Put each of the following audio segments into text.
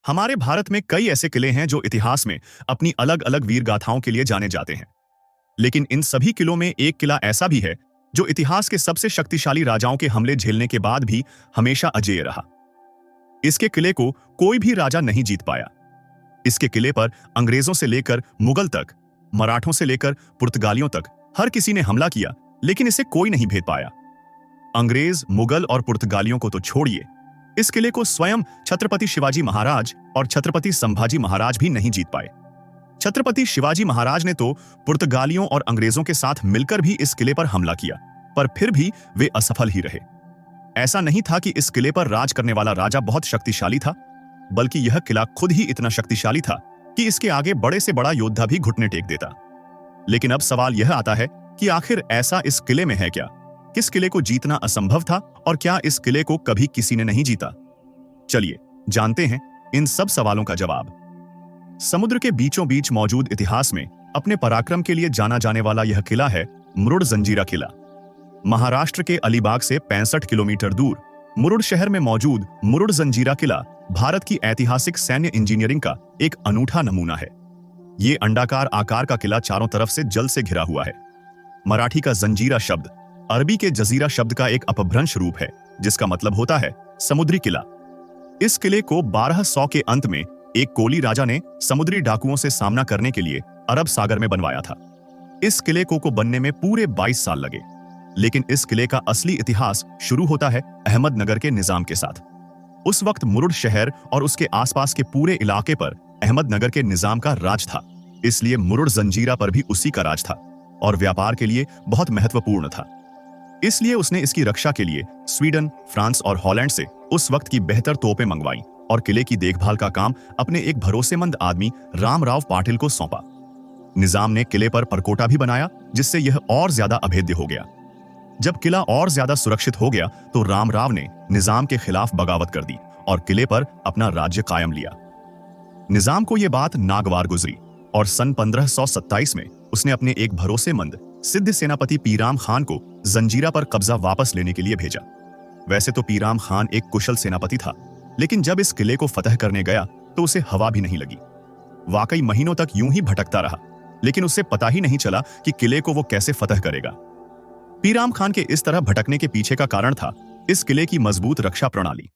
हमारे भारत में कई ऐसे किले हैं जो इतिहास में अपनी अलग अलग वीर गाथाओं के लिए जाने जाते हैं। लेकिन इन सभी किलों में एक किला ऐसा भी है जो इतिहास के सबसे शक्तिशाली राजाओं के हमले झेलने के बाद भी हमेशा अजेय रहा। इसके किले को कोई भी राजा नहीं जीत पाया। इसके किले पर अंग्रेजों से लेकर मुगल तक, मराठों से लेकर पुर्तगालियों तक हर किसी ने हमला किया, लेकिन इसे कोई नहीं भेद पाया। अंग्रेज, मुगल और पुर्तगालियों को तो छोड़िए, इस किले को स्वयं छत्रपति शिवाजी महाराज और छत्रपति संभाजी महाराज भी नहीं जीत पाए। छत्रपति शिवाजी महाराज ने तो पुर्तगालियों और अंग्रेजों के साथ मिलकर भी इस किले पर हमला किया, पर फिर भी वे असफल ही रहे। ऐसा नहीं था कि इस किले पर राज करने वाला राजा बहुत शक्तिशाली था, बल्कि यह किला खुद ही इतना शक्तिशाली था कि इसके आगे बड़े से बड़ा योद्धा भी घुटने टेक देता। लेकिन अब सवाल यह आता है कि आखिर ऐसा इस किले में है क्या? किस किले को जीतना असंभव था और क्या इस किले को कभी किसी ने नहीं जीता? चलिए जानते हैं इन सब सवालों का जवाब। समुद्र के बीचों बीच मौजूद इतिहास में अपने पराक्रम के लिए जाना जाने वाला यह किला है मुरुड जंजीरा किला। महाराष्ट्र के अलीबाग से 65 किलोमीटर दूर मुरुड शहर में मौजूद मुरुड जंजीरा किला भारत की ऐतिहासिक सैन्य इंजीनियरिंग का एक अनूठा नमूना है। ये अंडाकार आकार का किला चारों तरफ से जल से घिरा हुआ है। मराठी का जंजीरा शब्द अरबी के जजीरा शब्द का एक अपभ्रंश रूप है, जिसका मतलब होता है समुद्री किला। इस किले को 1200 के अंत में एक कोली राजा ने समुद्री डाकुओं से सामना करने के लिए अरब सागर में बनवाया था। इस किले को बनने में पूरे 22 साल लगे। लेकिन इस किले का असली इतिहास शुरू होता है अहमदनगर के निजाम के साथ। उस वक्त मुरुड शहर और उसके आसपास के पूरे इलाके पर अहमदनगर के निजाम का राज था, इसलिए मुरुड जंजीरा पर भी उसी का राज था और व्यापार के लिए बहुत महत्वपूर्ण था। इसलिए उसने इसकी रक्षा के लिए स्वीडन, फ्रांस और हॉलैंड से उस वक्त की बेहतर तोपें मंगवाई और किले की देखभाल का काम अपने एक भरोसेमंद आदमी रामराव पाटिल को सौंपा। निजाम ने किले पर परकोटा भी बनाया, जिससे यह और ज्यादा अभेद्य हो गया। जब किला और ज्यादा सुरक्षित हो गया तो रामराव ने निजाम के खिलाफ बगावत कर दी और किले पर अपना राज्य कायम लिया। निजाम को यह बात नागवार गुजरी और सन 1527 में उसने अपने एक भरोसेमंद सिद्ध सेनापति पीराम खान को जंजीरा पर कब्जा वापस लेने के लिए भेजा। वैसे तो पीराम खान एक कुशल सेनापति था, लेकिन जब इस किले को फतह करने गया तो उसे हवा भी नहीं लगी। वाकई महीनों तक यूं ही भटकता रहा, लेकिन उसे पता ही नहीं चला कि किले को वो कैसे फतह करेगा। पीराम खान के इस तरह भटकने के पीछे का कारण था इस किले की मजबूत रक्षा प्रणाली।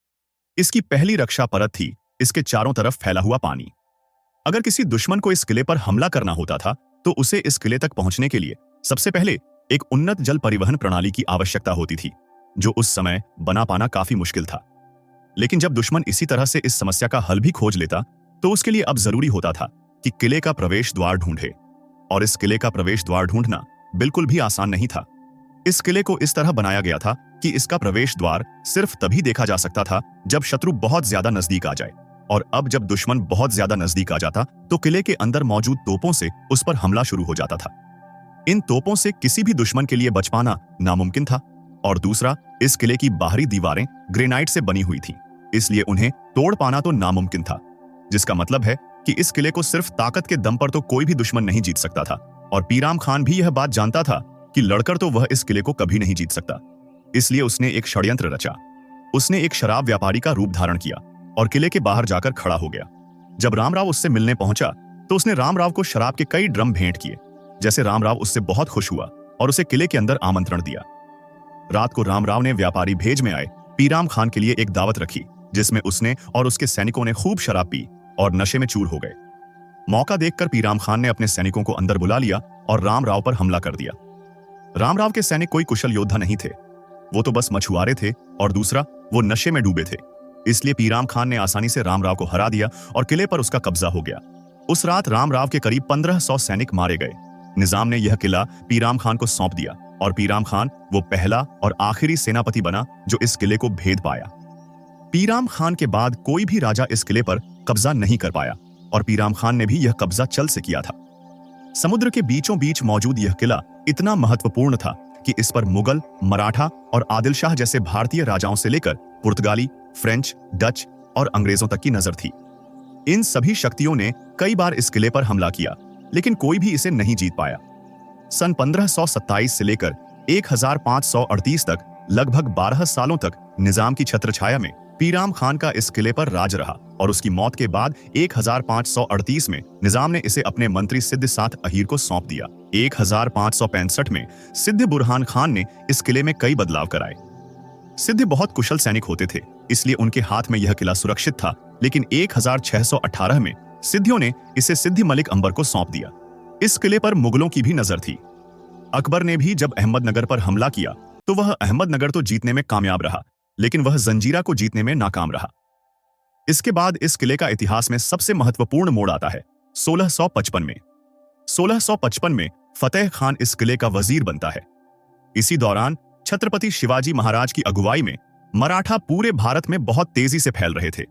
इसकी पहली रक्षा परत थी इसके चारों तरफ फैला हुआ पानी। अगर किसी दुश्मन को इस किले पर हमला करना होता था तो उसे इस किले तक पहुंचने के लिए सबसे पहले एक उन्नत जल परिवहन प्रणाली की आवश्यकता होती थी, जो उस समय बना पाना काफी मुश्किल था। लेकिन जब दुश्मन इसी तरह से इस समस्या का हल भी खोज लेता तो उसके लिए अब जरूरी होता था कि किले का प्रवेश द्वार ढूंढे। और इस किले का प्रवेश द्वार ढूंढना बिल्कुल भी आसान नहीं था। इस किले को इस तरह बनाया गया था कि इसका प्रवेश द्वार सिर्फ तभी देखा जा सकता था जब शत्रु बहुत ज्यादा नजदीक आ जाए, और अब जब दुश्मन बहुत ज्यादा नजदीक आ जाता तो किले के अंदर मौजूद तोपों से उस पर हमला शुरू हो जाता था। इन तोपों से किसी भी दुश्मन के लिए बच पाना नामुमकिन था। और दूसरा, इस किले की बाहरी दीवारें ग्रेनाइट से बनी हुई थीं, इसलिए उन्हें तोड़ पाना तो नामुमकिन था, जिसका मतलब है कि इस किले को सिर्फ ताकत के दम पर तो कोई भी दुश्मन नहीं जीत सकता था। और पीराम खान भी यह बात जानता था कि लड़कर तो वह इस किले को कभी नहीं जीत सकता। इसलिए उसने एक षड्यंत्र रचा। उसने एक शराब व्यापारी का रूप धारण किया और किले के बाहर जाकर खड़ा हो गया। जब रामराव उससे मिलने पहुंचा तो उसने रामराव को शराब के कई ड्रम भेंट किए। जैसे रामराव उससे बहुत खुश हुआ और उसे किले के अंदर आमंत्रण दिया। रात को रामराव ने व्यापारी भेज में आए पीराम खान के लिए एक दावत रखी, जिसमें उसने और उसके सैनिकों ने खूब शराब पी और नशे में चूर हो गए। मौका देखकर पीराम खान ने अपने सैनिकों को अंदर बुला लिया और रामराव पर हमला कर दिया। रामराव के सैनिक कोई कुशल योद्धा नहीं थे, वो तो बस मछुआरे थे, और दूसरा वो नशे में डूबे थे। इसलिए पीराम खान ने आसानी से रामराव को हरा दिया और किले पर उसका कब्जा हो गया। उस रात रामराव के करीब 1500 सैनिक मारे गए। निजाम ने यह किला पीराम खान को सौंप दिया और पीराम खान वो पहला और आखिरी सेनापति बना जो इस किले को भेद पाया। पीराम खान के बाद कोई भी राजा इस किले पर कब्जा नहीं कर पाया और पीराम खान ने भी यह कब्जा चल से किया था। समुद्र के बीचों बीच मौजूद यह किला इतना महत्वपूर्ण था कि इस पर मुगल, मराठा और आदिल शाह जैसे भारतीय राजाओं से लेकर पुर्तगाली, फ्रेंच, डच और अंग्रेजों तक की नजर थी। इन सभी शक्तियों ने कई बार इस किले पर हमला किया, लेकिन कोई भी इसे नहीं जीत पाया। सन 1527 से लेकर 1538 तक लगभग 12 सालों तक निजाम की छत्रछाया में पीराम खान का इस किले पर राज रहा और उसकी मौत के बाद 1538 में निजाम ने इसे अपने मंत्री सिद्ध साथ अहीर को सौंप दिया। 1565 में सिद्ध बुरहान खान ने इस किले में कई बदलाव कराए। सिद्ध बहुत कुशल सैनिक होते थे, इसलिए उनके हाथ में यह किला सुरक्षित था, लेकिन 1618 में सिद्धियों ने इसे सिद्धि मलिक अंबर को सौंप दिया। इस किले पर मुगलों की भी नजर थी। अकबर ने भी जब अहमदनगर पर हमला किया तो वह अहमदनगर तो जीतने में कामयाब रहा, लेकिन वह जंजीरा को जीतने में नाकाम रहा। इसके बाद इस किले का इतिहास में सबसे महत्वपूर्ण मोड़ आता है 1655 में। 1655 में फतेह खान इस किले का वजीर बनता है। इसी दौरान छत्रपति शिवाजी महाराज की अगुवाई में मराठा पूरे भारत में बहुत तेजी से फैल रहे थे।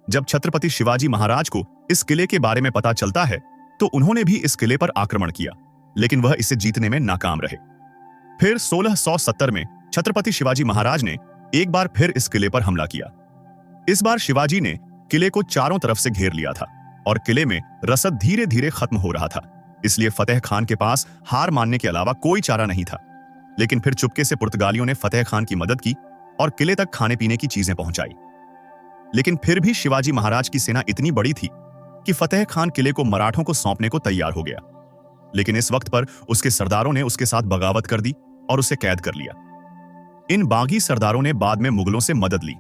जब छत्रपति शिवाजी महाराज को इस किले के बारे में पता चलता है तो उन्होंने भी इस किले पर आक्रमण किया, लेकिन वह इसे जीतने में नाकाम रहे। फिर 1670 में छत्रपति शिवाजी महाराज ने एक बार फिर इस किले पर हमला किया। इस बार शिवाजी ने किले को चारों तरफ से घेर लिया था और किले में रसद धीरे धीरे खत्म हो रहा था, इसलिए फतेह खान के पास हार मानने के अलावा कोई चारा नहीं था। लेकिन फिर चुपके से पुर्तगालियों ने फतेह खान की मदद की और किले तक खाने पीने की चीजें पहुंचाई। लेकिन फिर भी शिवाजी महाराज की सेना इतनी बड़ी थी कि फतेह खान किले को मराठों को सौंपने को तैयार हो गया। लेकिन इस वक्त पर उसके सरदारों ने उसके साथ बगावत कर दी और उसे कैद कर लिया। इन बागी सरदारों ने बाद में मुगलों से मदद ली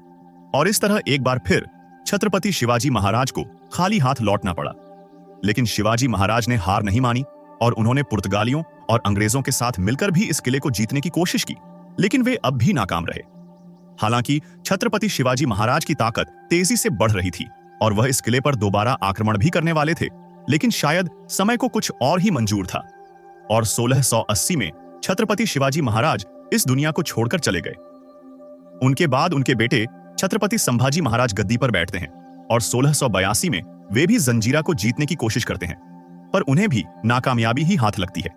और इस तरह एक बार फिर छत्रपति शिवाजी महाराज को खाली हाथ लौटना पड़ा। लेकिन शिवाजी महाराज ने हार नहीं मानी और उन्होंने पुर्तगालियों और अंग्रेजों के साथ मिलकर भी इस किले को जीतने की कोशिश की, लेकिन वे अब भी नाकाम रहे। हालांकि छत्रपति शिवाजी महाराज की ताकत तेजी से बढ़ रही थी और वह इस किले पर दोबारा आक्रमण भी करने वाले थे, लेकिन शायद समय को कुछ और ही मंजूर था और 1680 में छत्रपति शिवाजी महाराज इस दुनिया को छोड़कर चले गए। उनके बाद उनके बेटे छत्रपति संभाजी महाराज गद्दी पर बैठते हैं और 1682 में वे भी जंजीरा को जीतने की कोशिश करते हैं, पर उन्हें भी नाकामयाबी ही हाथ लगती है।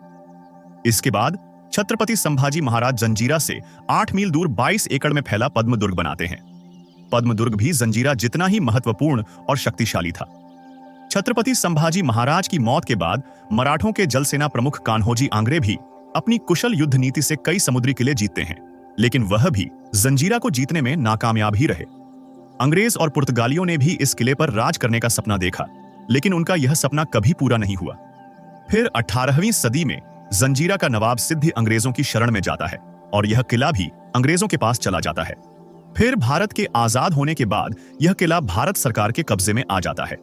इसके बाद छत्रपति संभाजी महाराज जंजीरा से 8 मील दूर 22 एकड़ में फैला पद्मदुर्ग बनाते हैं। पद्मदुर्ग भी जंजीरा जितना ही महत्वपूर्ण और शक्तिशाली था। छत्रपति संभाजी महाराज की मौत के बाद मराठों के जल सेना प्रमुख कान्होजी आंग्रे भी अपनी कुशल युद्ध नीति से कई समुद्री किले जीतते हैं, लेकिन वह भी जंजीरा को जीतने में नाकामयाब ही रहे। अंग्रेज और पुर्तगालियों ने भी इस किले पर राज करने का सपना देखा, लेकिन उनका यह सपना कभी पूरा नहीं हुआ। फिर 18वीं सदी में जंजीरा का नवाब सिद्धि अंग्रेजों की शरण में जाता है और यह किला भी अंग्रेजों के पास चला जाता है। फिर भारत के आजाद होने के बाद यह किला भारत सरकार के कब्जे में आ जाता है।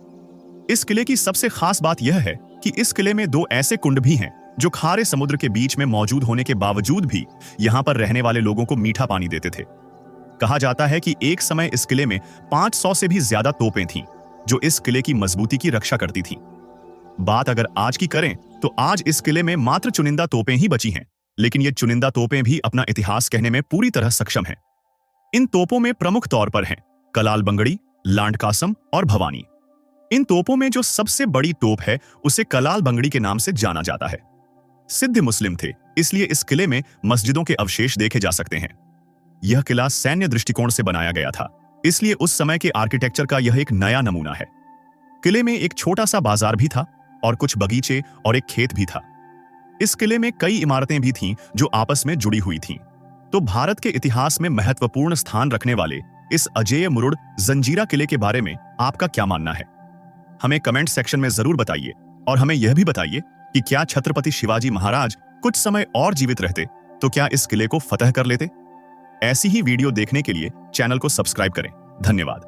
इस किले की सबसे खास बात यह है कि इस किले में 2 ऐसे कुंड भी हैं जो खारे समुद्र के बीच में मौजूद होने के बावजूद भी यहां पर रहने वाले लोगों को मीठा पानी देते थे। कहा जाता है कि एक समय इस किले में 500 से भी ज्यादा तोपें थीं, जो इस किले की मजबूती की रक्षा करती थीं। बात अगर आज की करें तो आज इस किले में मात्र चुनिंदा तोपें ही बची हैं, लेकिन ये चुनिंदा तोपें भी अपना इतिहास कहने में पूरी तरह सक्षम हैं। इन तोपों में प्रमुख तौर पर हैं कलाल बंगड़ी, लांड कासम और भवानी। इन तोपों में जो सबसे बड़ी तोप है उसे कलाल बंगड़ी के नाम से जाना जाता है। सिद्ध मुस्लिम थे, इसलिए इस किले में मस्जिदों के अवशेष देखे जा सकते हैं। यह किला सैन्य दृष्टिकोण से बनाया गया था, इसलिए उस समय के आर्किटेक्चर का यह एक नया नमूना है। किले में एक छोटा सा बाजार भी था और कुछ बगीचे और एक खेत भी था। इस किले में कई इमारतें भी थीं जो आपस में जुड़ी हुई थीं। तो भारत के इतिहास में महत्वपूर्ण स्थान रखने वाले इस अजेय मुरुड जंजीरा किले के बारे में आपका क्या मानना है? हमें कमेंट सेक्शन में जरूर बताइए और हमें यह भी बताइए कि क्या छत्रपति शिवाजी महाराज कुछ समय और जीवित रहते तो क्या इस किले को फतह कर लेते? ऐसी ही वीडियो देखने के लिए चैनल को सब्सक्राइब करें। धन्यवाद।